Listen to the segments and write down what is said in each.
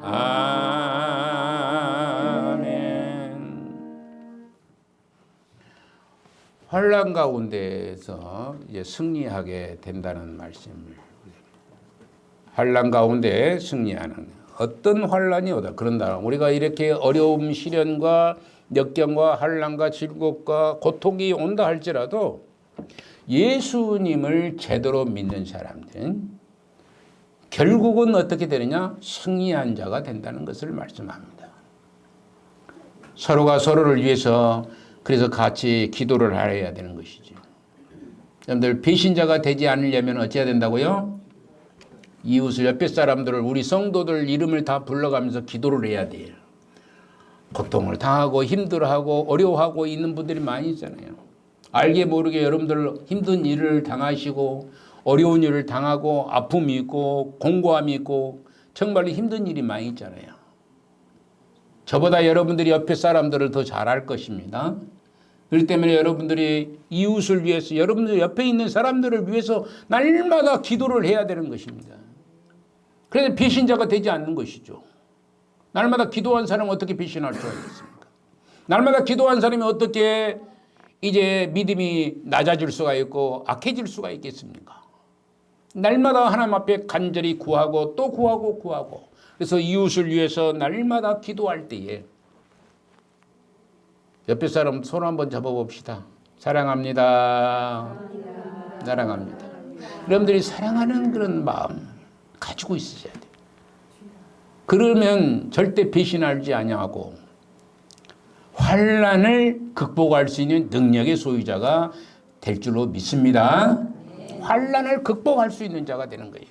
아멘. 환난 가운데에서 이제 승리하게 된다는 말씀을, 환난 가운데 승리하는, 어떤 환난이 오다 그런다. 우리가 이렇게 어려움, 시련과 역경과 환난과 질곡과 고통이 온다 할지라도 예수님을 제대로 믿는 사람들은 결국은 어떻게 되느냐? 승리한 자가 된다는 것을 말씀합니다. 서로가 서로를 위해서 그래서 같이 기도를 해야 되는 것이죠. 여러분들, 배신자가 되지 않으려면 어찌해야 된다고요? 이웃을, 옆에 사람들을, 우리 성도들 이름을 다 불러가면서 기도를 해야 돼요. 고통을 당하고 힘들어하고 어려워하고 있는 분들이 많이 있잖아요. 알게 모르게 여러분들 힘든 일을 당하시고 어려운 일을 당하고 아픔이 있고 공고함이 있고 정말 힘든 일이 많이 있잖아요. 저보다 여러분들이 옆에 사람들을 더 잘할 것입니다. 그렇기 때문에 여러분들이 이웃을 위해서, 여러분들 옆에 있는 사람들을 위해서 날마다 기도를 해야 되는 것입니다. 그래서 배신자가 되지 않는 것이죠. 날마다 기도한 사람은 어떻게 배신할 수가 있겠습니까? 날마다 기도한 사람이 어떻게 이제 믿음이 낮아질 수가 있고 악해질 수가 있겠습니까? 날마다 하나님 앞에 간절히 구하고 또 구하고 그래서 이웃을 위해서 날마다 기도할 때에 옆에 사람 손 한번 잡아봅시다. 사랑합니다. 사랑합니다. 여러분들이 사랑하는 그런 마음 가지고 있으셔야 돼요. 그러면 절대 배신하지 아니하고 환난을 극복할 수 있는 능력의 소유자가 될 줄로 믿습니다. 환난을 극복할 수 있는 자가 되는 거예요.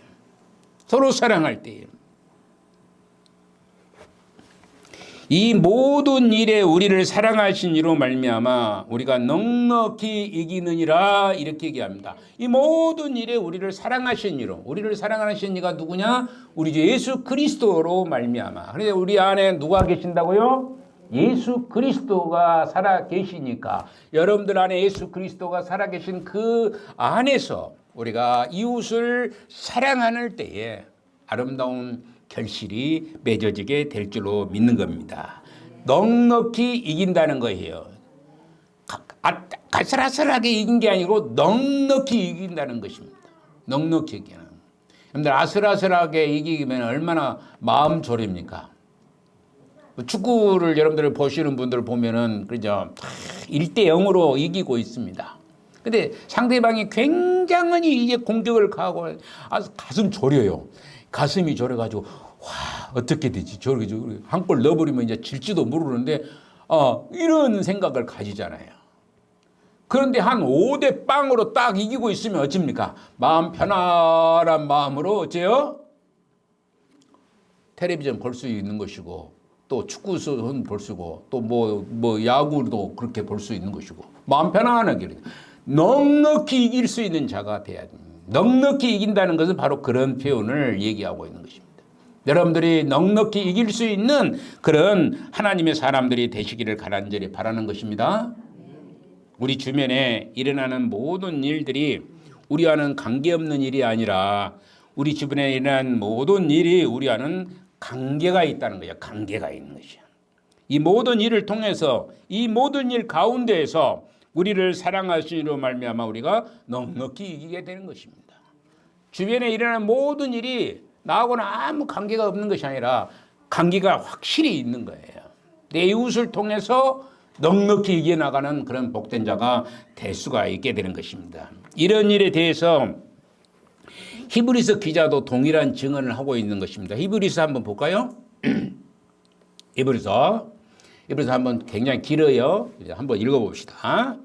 서로 사랑할 때에. 이 모든 일에 우리를 사랑하신 이로 말미암아 우리가 넉넉히 이기느니라, 이렇게 얘기합니다. 이 모든 일에 우리를 사랑하신 이로, 우리를 사랑하신 이가 누구냐? 우리 주 예수 그리스도로 말미암아. 그래서 우리 안에 누가 계신다고요? 예수 그리스도가 살아 계시니까, 여러분들 안에 예수 그리스도가 살아 계신 그 안에서 우리가 이웃을 사랑하는 때에 아름다운 결실이 맺어지게 될 줄로 믿는 겁니다. 넉넉히 이긴다는 거예요. 가슬아슬하게 이긴 게 아니고 넉넉히 이긴다는 것입니다. 넉넉히 이기는. 여러분들, 아슬아슬하게 이기면 얼마나 마음 졸입니까? 축구를 여러분들 보시는 분들 보면은 그죠, 1대0으로 이기고 있습니다. 근데 상대방이 굉장히 이제 공격을 가하고 아주 가슴 졸여요. 가슴이 졸여가지고 와, 어떻게 되지? 저렇게 한 골 넣어버리면 이제 질지도 모르는데 이런 생각을 가지잖아요. 그런데 한 5대 0으로 딱 이기고 있으면 어쩝니까? 마음 편안한 마음으로 어째요? 텔레비전 볼 수 있는 것이고, 또 축구는 볼 수 있고, 또 뭐 야구도 그렇게 볼 수 있는 것이고, 마음 편안하게 넉넉히 이길 수 있는 자가 돼야 됩니다. 넉넉히 이긴다는 것은 바로 그런 표현을 얘기하고 있는 것입니다. 여러분들이 넉넉히 이길 수 있는 그런 하나님의 사람들이 되시기를 간절히 바라는 것입니다. 우리 주변에 일어나는 모든 일들이 우리와는 관계없는 일이 아니라 우리 주변에 일어나는 모든 일이 우리와는 관계가 있다는 거예요. 관계가 있는 것이야. 이 모든 일을 통해서, 이 모든 일 가운데에서 우리를 사랑하시기로 말미암아 우리가 넉넉히 이기게 되는 것입니다. 주변에 일어나는 모든 일이 나하고는 아무 관계가 없는 것이 아니라 관계가 확실히 있는 거예요. 내 이웃을 통해서 넉넉히 이겨나가는 그런 복된 자가 될 수가 있게 되는 것입니다. 이런 일에 대해서 히브리서 기자도 동일한 증언을 하고 있는 것입니다. 히브리서 한번 볼까요? 히브리서 한번 굉장히 길어요. 한번 읽어봅시다.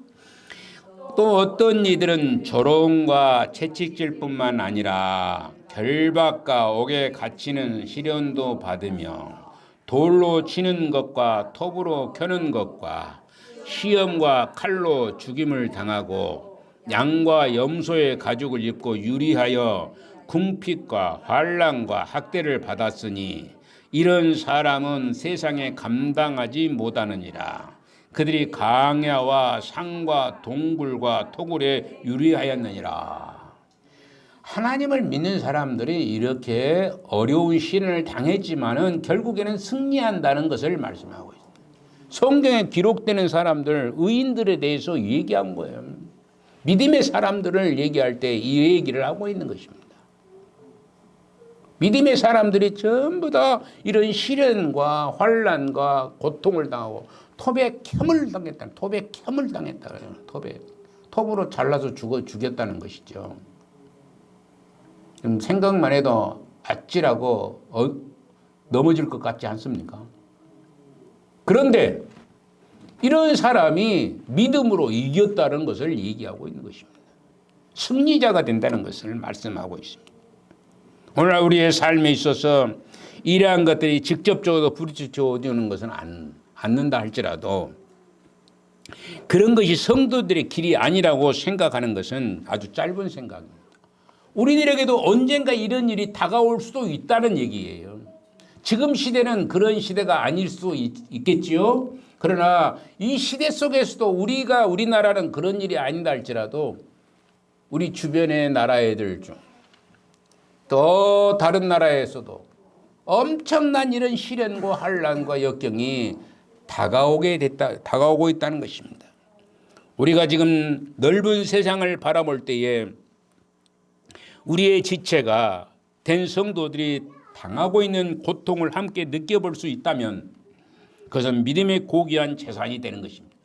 또 어떤 이들은 조롱과 채찍질 뿐만 아니라 결박과 옥에 갇히는 시련도 받으며 돌로 치는 것과 톱으로 켜는 것과 시험과 칼로 죽임을 당하고 양과 염소의 가죽을 입고 유리하여 궁핍과 환난과 학대를 받았으니 이런 사람은 세상에 감당하지 못하느니라. 그들이 강야와 산과 동굴과 토굴에 유리하였느니라. 하나님을 믿는 사람들이 이렇게 어려운 시련을 당했지만은 결국에는 승리한다는 것을 말씀하고 있습니다. 성경에 기록되는 사람들, 의인들에 대해서 얘기한 거예요. 믿음의 사람들을 얘기할 때 이 얘기를 하고 있는 것입니다. 믿음의 사람들이 전부 다 이런 시련과 환난과 고통을 당하고 톱에 켬을 당했다. 톱에 켬을 당했다. 톱으로 잘라서 죽였다는 것이죠. 생각만 해도 아찔하고 넘어질 것 같지 않습니까? 그런데 이런 사람이 믿음으로 이겼다는 것을 얘기하고 있는 것입니다. 승리자가 된다는 것을 말씀하고 있습니다. 오늘 우리의 삶에 있어서 이러한 것들이 직접적으로 부딪혀오는 것은 않는다 할지라도 그런 것이 성도들의 길이 아니라고 생각하는 것은 아주 짧은 생각입니다. 우리들에게도 언젠가 이런 일이 다가올 수도 있다는 얘기예요. 지금 시대는 그런 시대가 아닐 수 있겠지요. 그러나 이 시대 속에서도 우리나라는 그런 일이 아니다 할지라도 우리 주변의 나라 애들 중 또 다른 나라에서도 엄청난 이런 시련과 환난과 역경이 다가오고 있다는 것입니다. 우리가 지금 넓은 세상을 바라볼 때에 우리의 지체가 된 성도들이 당하고 있는 고통을 함께 느껴볼 수 있다면 그것은 믿음의 고귀한 재산이 되는 것입니다.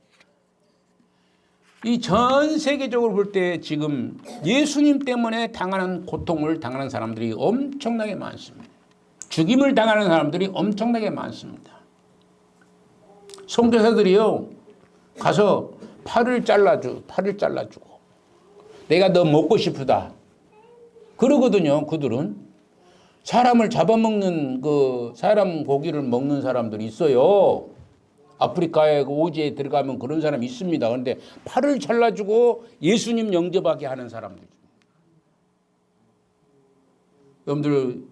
이 전 세계적으로 볼 때 지금 예수님 때문에 당하는 고통을 당하는 사람들이 엄청나게 많습니다. 죽임을 당하는 사람들이 엄청나게 많습니다. 선교사들이요 가서 팔을 잘라주고 내가 너 먹고 싶다 그러거든요. 그들은 사람을 잡아먹는 사람 고기를 먹는 사람들이 있어요. 아프리카의 오지에 들어가면 그런 사람이 있습니다. 그런데 팔을 잘라주고 예수님 영접하게 하는 사람들. 여러분들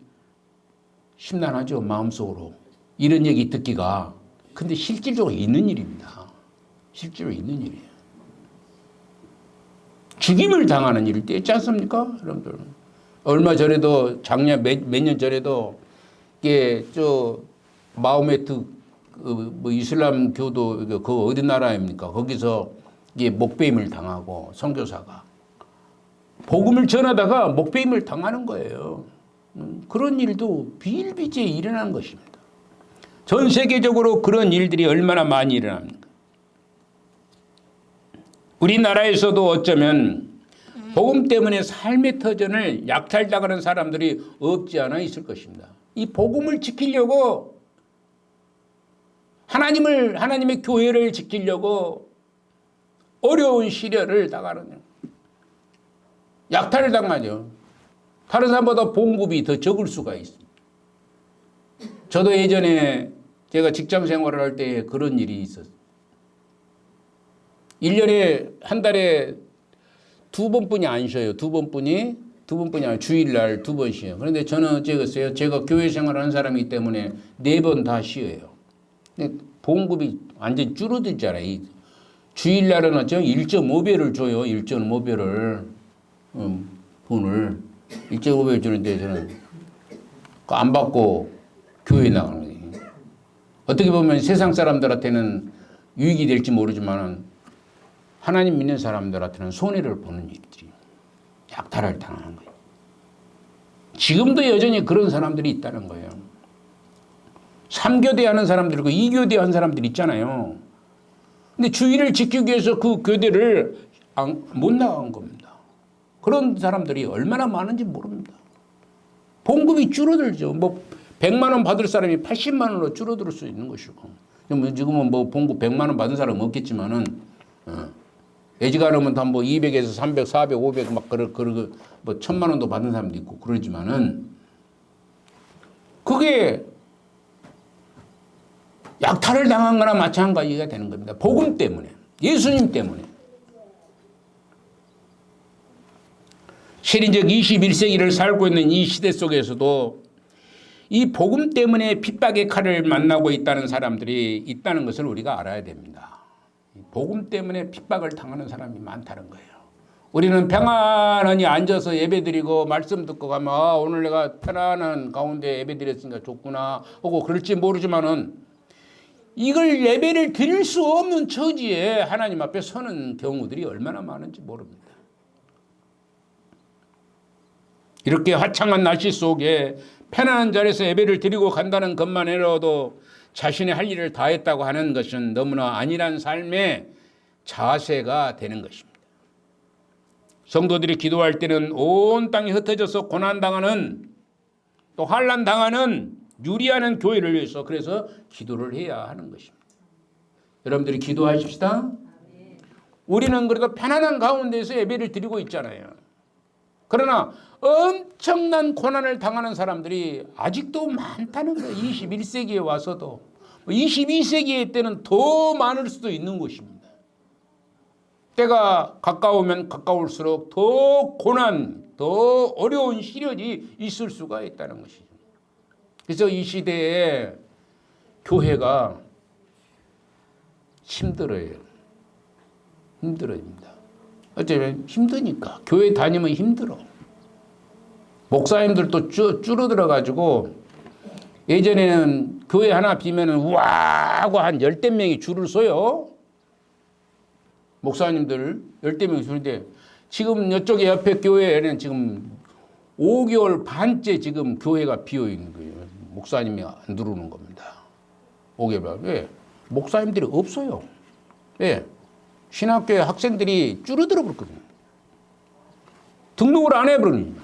심란하죠? 마음속으로. 이런 얘기 듣기가. 근데 실질적으로 있는 일입니다. 실제로 있는 일이에요. 죽임을 당하는 일도 있지 않습니까? 여러분들. 얼마 전에도 작년 몇 년 전에도 이게 마호메트 이슬람 교도 그 어디 나라입니까? 거기서 이게 목배임을 당하고 선교사가 복음을 전하다가 목배임을 당하는 거예요. 그런 일도 비일비재에 일어나는 것입니다. 전 세계적으로 그런 일들이 얼마나 많이 일어납니까? 우리나라에서도 어쩌면 복음 때문에 삶의 터전을 약탈당하는 사람들이 없지 않아 있을 것입니다. 이 복음을 지키려고 하나님의 교회를 지키려고 어려운 시련을 당하는 약탈을 당하죠. 다른 사람보다 봉급이 더 적을 수가 있습니다. 저도 예전에 제가 직장 생활을 할 때 그런 일이 있었어요. 1년에 한 달에 2번뿐이 안 쉬어요. 2번뿐이 아니라 주일날 2번 쉬어요. 그런데 저는 어쩌겠어요. 제가 교회 생활을 하는 사람이기 때문에 4번 다 쉬어요. 보험급이 완전히 줄어들잖아요. 주일날은 1.5배를 줘요. 1.5배를 돈을 1.5배 주는데 저는 안 받고 교회에 나가는 거예요. 어떻게 보면 세상 사람들한테는 유익이 될지 모르지만 하나님 믿는 사람들한테는 손해를 보는 일들이 약탈을 당하는 거예요. 지금도 여전히 그런 사람들이 있다는 거예요. 3교대 하는 사람들 있고 2교대 하는 사람들 있잖아요. 근데 주의를 지키기 위해서 그 교대를 못 나간 겁니다. 그런 사람들이 얼마나 많은지 모릅니다. 봉급이 줄어들죠. 100만 원 받을 사람이 80만 원으로 줄어들 수 있는 것이고. 지금은 봉급 100만 원 받은 사람은 없겠지만은, 애지간하면 다 200에서 300, 400, 500 막 1000만 원도 받은 사람도 있고 그러지만은, 그게 약탈을 당한 거나 마찬가지가 되는 겁니다. 복음 때문에, 예수님 때문에. 신인적 21세기를 살고 있는 이 시대 속에서도 이 복음 때문에 핍박의 칼을 만나고 있다는 사람들이 있다는 것을 우리가 알아야 됩니다. 복음 때문에 핍박을 당하는 사람이 많다는 거예요. 우리는 평안히 앉아서 예배드리고 말씀 듣고 가면 오늘 내가 편안한 가운데 예배드렸으니까 좋구나 하고 그럴지 모르지만은 이걸 예배를 드릴 수 없는 처지에 하나님 앞에 서는 경우들이 얼마나 많은지 모릅니다. 이렇게 화창한 날씨 속에 편안한 자리에서 예배를 드리고 간다는 것만 해도 자신의 할 일을 다 했다고 하는 것은 너무나 안일한 삶의 자세가 되는 것입니다. 성도들이 기도할 때는 온 땅이 흩어져서 고난당하는 또 환난당하는 유리하는 교회를 위해서 그래서 기도를 해야 하는 것입니다. 여러분들이 기도하십시다. 우리는 그래도 편안한 가운데서 예배를 드리고 있잖아요. 그러나 엄청난 고난을 당하는 사람들이 아직도 많다는 거예요. 21세기에 와서도. 22세기의 때는 더 많을 수도 있는 것입니다. 때가 가까우면 가까울수록 더 고난, 더 어려운 시련이 있을 수가 있다는 것이죠. 그래서 이 시대에 교회가 힘들어요. 힘들어집니다. 어쩌면 힘드니까. 교회 다니면 힘들어. 목사님들도 줄어들어가지고 예전에는 교회 하나 비면은 우와 하고 한 10대 명이 줄을 서요. 목사님들 10대 명이 서는데 지금 이쪽에 옆에 교회에는 지금 5개월 반째 지금 교회가 비어 있는 거예요. 목사님이 안 들어오는 겁니다. 5개월 반. 왜? 목사님들이 없어요. 왜? 신학교에 학생들이 줄어들어 버렸거든요. 등록을 안 해버리니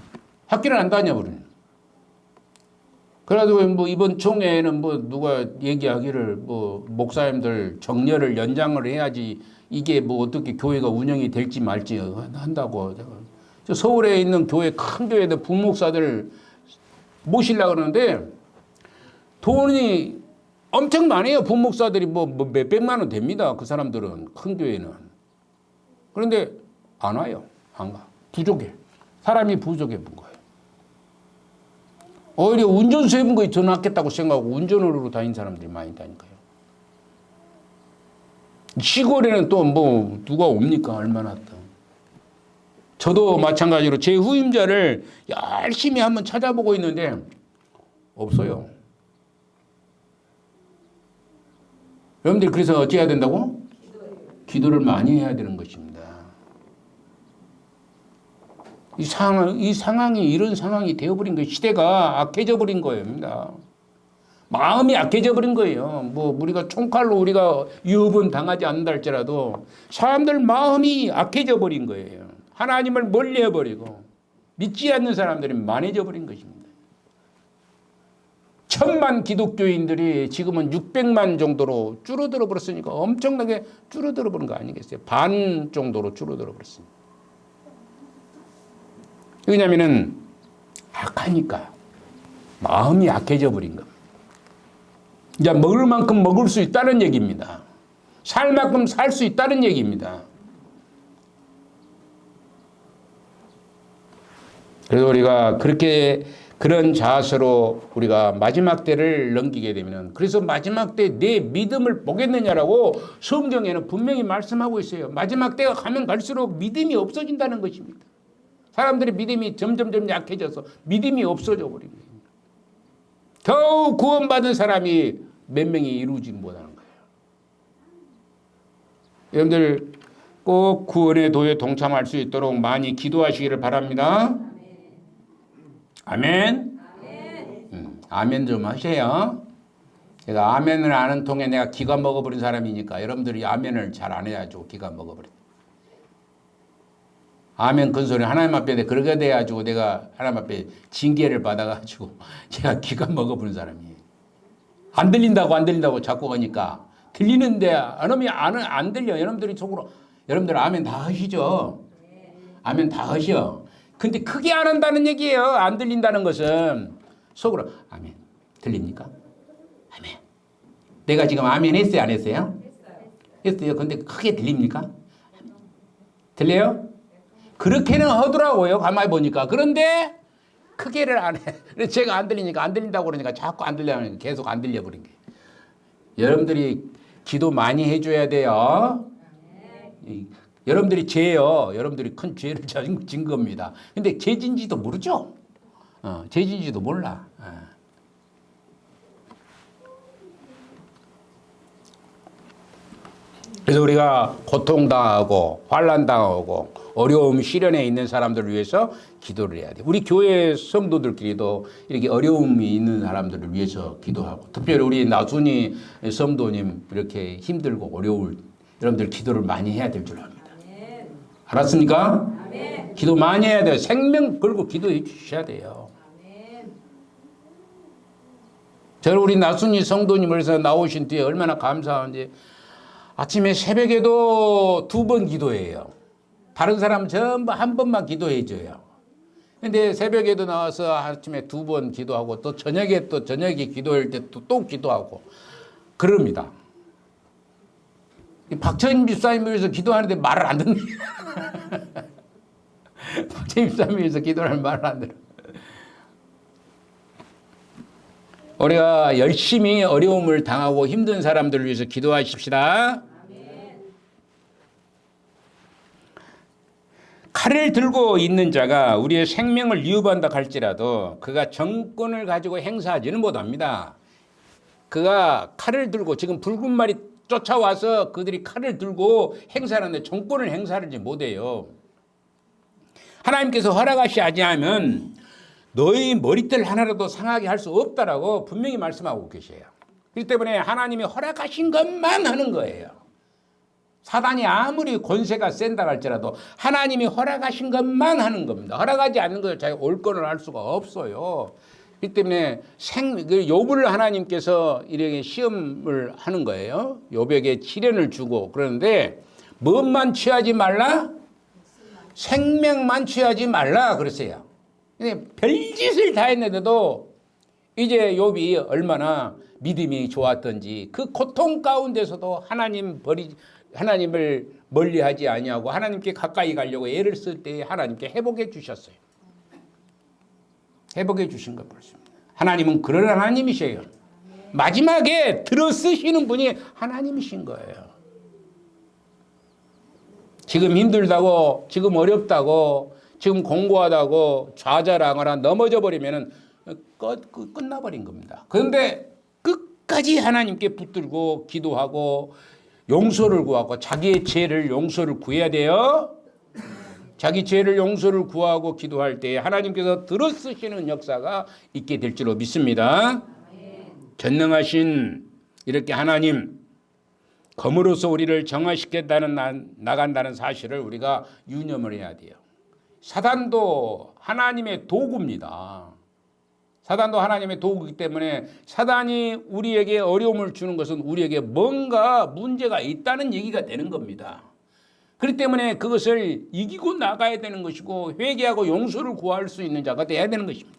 학교를 안 다녀버리니. 그래가지고 뭐 이번 총회에는 뭐 누가 얘기하기를 뭐 목사님들 정년을 연장을 해야지 이게 뭐 어떻게 교회가 운영이 될지 말지 한다고. 서울에 있는 교회 큰 교회들 부목사들 모시려고 그러는데 돈이 엄청 많아요. 부목사들이 뭐 몇백만 원 됩니다. 그 사람들은 큰 교회는. 그런데 안 와요. 안 가. 부족해. 사람이 부족해 본 거예요. 오히려 운전수 해본 거에 더 낫겠다고 생각하고 운전으로 다닌 사람들이 많이 다니까요. 시골에는 또 뭐 누가 옵니까? 얼마나 또. 저도 마찬가지로 제 후임자를 열심히 한번 찾아보고 있는데 없어요. 여러분들 그래서 어찌 해야 된다고? 기도를 많이 해야 되는 것입니다. 이 상황이 이런 상황이 되어버린 거예요. 시대가 악해져 버린 거예요. 마음이 악해져 버린 거예요. 뭐 우리가 총칼로 우리가 유업은 당하지 않는다 할지라도 사람들 마음이 악해져 버린 거예요. 하나님을 멀리해 버리고 믿지 않는 사람들이 많아져 버린 것입니다. 1000만 기독교인들이 지금은 600만 정도로 줄어들어 버렸으니까 엄청나게 줄어들어 버린 거 아니겠어요? 반 정도로 줄어들어 버렸습니다. 왜냐하면 악하니까 마음이 약해져 버린 겁니다. 이제 먹을 만큼 먹을 수 있다는 얘기입니다. 살 만큼 살 수 있다는 얘기입니다. 그래서 우리가 그런 자세로 우리가 마지막 때를 넘기게 되면 그래서 마지막 때 내 믿음을 보겠느냐라고 성경에는 분명히 말씀하고 있어요. 마지막 때가 가면 갈수록 믿음이 없어진다는 것입니다. 사람들의 믿음이 점점 약해져서 믿음이 없어져 버린 거예요. 겨우 구원받은 사람이 몇 명이 이루지 못하는 거예요. 여러분들 꼭 구원의 도에 동참할 수 있도록 많이 기도하시기를 바랍니다. 아멘. 아멘 좀 하세요. 제가 아멘을 하는 통에 내가 기가 먹어버린 사람이니까 여러분들이 아멘을 잘 안 해가지고 기가 먹어버린. 아멘 큰 소리 하나님 앞에 그러게 돼가지고 내가 하나님 앞에 징계를 받아가지고 제가 기가 먹어버린 사람이에요. 안 들린다고 자꾸 하니까 들리는데 안 들려. 여러분들이 속으로 여러분들 아멘 다 하시죠? 아멘 다 하셔. 근데 크게 안 한다는 얘기예요. 안 들린다는 것은 속으로 아멘 들립니까? 아멘. 내가 지금 아멘 했어요? 안 했어요? 했어요. 근데 크게 들립니까? 들려요? 그렇게는 하더라고요. 가만히 보니까. 그런데 크게를 안 해. 제가 안 들리니까 안 들린다고 그러니까 자꾸 안 들려요. 계속 안 들려버린 게. 여러분들이 기도 많이 해줘야 돼요. 여러분들이 죄요. 여러분들이 큰 죄를 진 겁니다. 근데 죄진지도 모르죠. 죄진지도 몰라. 그래서 우리가 고통당하고 환난당하고 어려움 시련에 있는 사람들을 위해서 기도를 해야 돼. 우리 교회 성도들끼리도 이렇게 어려움이 있는 사람들을 위해서 기도하고, 특별히 우리 나순이 성도님 이렇게 힘들고 어려울 여러분들 기도를 많이 해야 될 줄 압니다. 알았습니까? 기도 많이 해야 돼요. 생명 걸고 기도해 주셔야 돼요. 저는 우리 나순이 성도님을 해서 나오신 뒤에 얼마나 감사한지, 아침에 새벽에도 2번 기도해요. 다른 사람 전부 한 번만 기도해 줘요. 근데 새벽에도 나와서 아침에 2번 기도하고, 또 저녁에 기도할 때 또 기도하고 그럽니다. 박철임 집사님을 위해서 기도하는데 말을 안 듣네. 박철임 집사님을 위해서 기도하는 말을 안 들어. 우리가 열심히 어려움을 당하고 힘든 사람들을 위해서 기도하십시다. 칼을 들고 있는 자가 우리의 생명을 위협한다 할지라도 그가 정권을 가지고 행사하지는 못합니다. 그가 칼을 들고, 지금 붉은 말이 쫓아와서 그들이 칼을 들고 행사하는데 정권을 행사하지 못해요. 하나님께서 허락하시지 아니하면 너희 머리털 하나라도 상하게 할 수 없다라고 분명히 말씀하고 계세요. 그렇기 때문에 하나님이 허락하신 것만 하는 거예요. 사단이 아무리 권세가 센다 할지라도 하나님이 허락하신 것만 하는 겁니다. 허락하지 않는 것을 자기가 올건을 할 수가 없어요. 그렇기 때문에 욥을 하나님께서 이렇게 시험을 하는 거예요. 욥에게 시련을 주고, 그러는데 뭐만 취하지 말라? 생명만 취하지 말라 그랬어요. 근데 별짓을 다 했는데도 이제 욥이 얼마나 믿음이 좋았던지, 그 고통 가운데서도 하나님을 멀리하지 아니하고 하나님께 가까이 가려고 애를 쓸 때 하나님께 회복해 주셨어요. 회복해 주신 걸 볼 수 있습니다. 하나님은 그런 하나님이세요. 마지막에 들어쓰시는 분이 하나님이신 거예요. 지금 힘들다고, 지금 어렵다고, 지금 공고하다고 좌절하거나 넘어져 버리면 끝나버린 겁니다. 그런데 끝까지 하나님께 붙들고 기도하고 용서를 구하고, 자기의 죄를 용서를 구해야 돼요. 자기 죄를 용서를 구하고 기도할 때 하나님께서 들어쓰시는 역사가 있게 될 줄로 믿습니다. 전능하신 이렇게 하나님, 검으로서 우리를 정화시켜 나간다는 사실을 우리가 유념을 해야 돼요. 사단도 하나님의 도구입니다. 사단도 하나님의 도구이기 때문에 사단이 우리에게 어려움을 주는 것은 우리에게 뭔가 문제가 있다는 얘기가 되는 겁니다. 그렇기 때문에 그것을 이기고 나가야 되는 것이고, 회개하고 용서를 구할 수 있는 자가 되어야 되는 것입니다.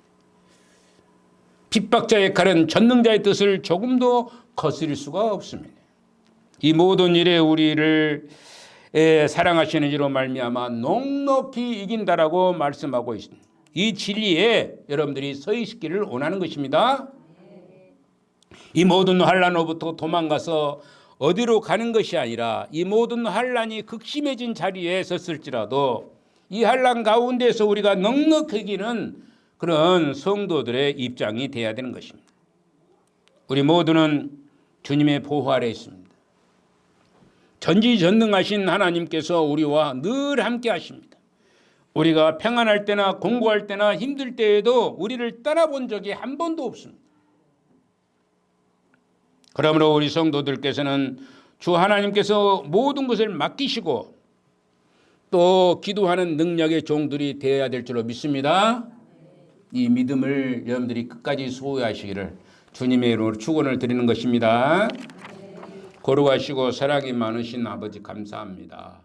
핍박자의 칼은 전능자의 뜻을 조금도 거스릴 수가 없습니다. 이 모든 일에 우리를 사랑하시는 이로 말미암아 넉넉히 이긴다라고 말씀하고 있습니다. 이 진리에 여러분들이 서 있기를 원하는 것입니다. 이 모든 환난으로부터 도망가서 어디로 가는 것이 아니라, 이 모든 환난이 극심해진 자리에 섰을지라도 이 환난 가운데서 우리가 넉넉히 이기는 그런 성도들의 입장이 되어야 되는 것입니다. 우리 모두는 주님의 보호 아래 있습니다. 전지전능하신 하나님께서 우리와 늘 함께 하십니다. 우리가 평안할 때나 공고할 때나 힘들 때에도 우리를 떠나본 적이 한 번도 없습니다. 그러므로 우리 성도들께서는 주 하나님께서 모든 것을 맡기시고 또 기도하는 능력의 종들이 되어야 될 줄로 믿습니다. 이 믿음을 여러분들이 끝까지 소유하시기를 주님의 이름으로 축원을 드리는 것입니다. 거룩하시고 사랑이 많으신 아버지 감사합니다.